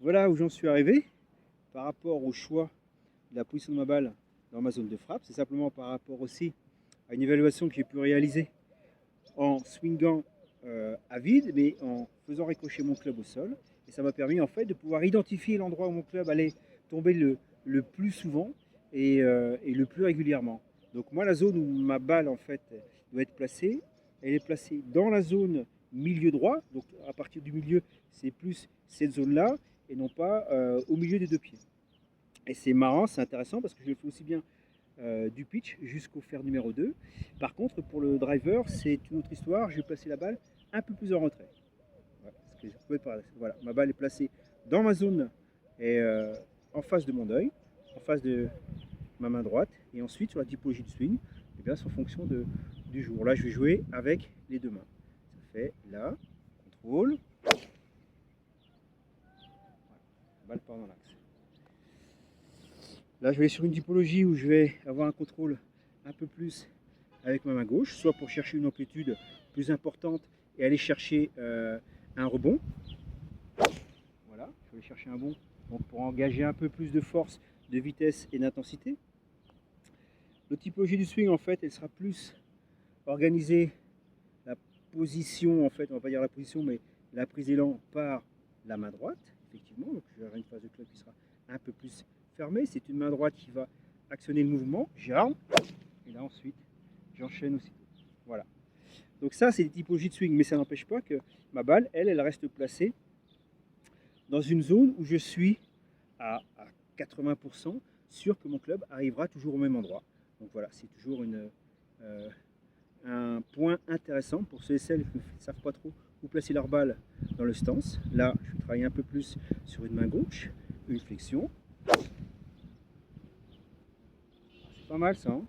Voilà où j'en suis arrivé par rapport au choix de la position de ma balle dans ma zone de frappe. C'est simplement par rapport aussi à une évaluation que j'ai pu réaliser en swingant à vide, mais en faisant ricocher mon club au sol. Et ça m'a permis en fait de pouvoir identifier l'endroit où mon club allait tomber le plus souvent et le plus régulièrement. Donc moi, la zone où ma balle en fait doit être placée, elle est placée dans la zone milieu droit. Donc à partir du milieu, c'est plus cette zone-là et non pas au milieu des deux pieds. Et c'est marrant, c'est intéressant parce que je le fais aussi bien du pitch jusqu'au fer numéro 2. Par contre, pour le driver, c'est une autre histoire. Je vais placer la balle un peu plus en retrait. Voilà, ma balle est placée dans ma zone et en face de mon œil, en face de ma main droite. Et ensuite, sur la typologie de swing, eh bien, c'est en fonction du jour. Là, je vais jouer avec les deux mains. Ça fait là, contrôle. Voilà, la balle part dans l'axe. Là, je vais aller sur une typologie où je vais avoir un contrôle un peu plus avec ma main gauche, soit pour chercher une amplitude plus importante et aller chercher un rebond. Voilà, je vais aller chercher un rebond donc pour engager un peu plus de force, de vitesse et d'intensité. La typologie du swing, en fait, elle sera plus organisée, la position, en fait, on va pas dire la position, mais la prise d'élan par la main droite, effectivement. Donc, je vais avoir une phase de club qui sera un peu plus fermée. C'est une main droite qui va actionner le mouvement. J'arme. Et là, ensuite, j'enchaîne aussi. Voilà. Donc ça, c'est des typologies de swing, mais ça n'empêche pas que ma balle, elle reste placée dans une zone où je suis à 80% sûr que mon club arrivera toujours au même endroit. Donc voilà, c'est toujours un point intéressant pour ceux et celles qui ne savent pas trop où placer leur balle dans le stance. Là, je vais travailler un peu plus sur une main gauche, une flexion. C'est pas mal ça, hein?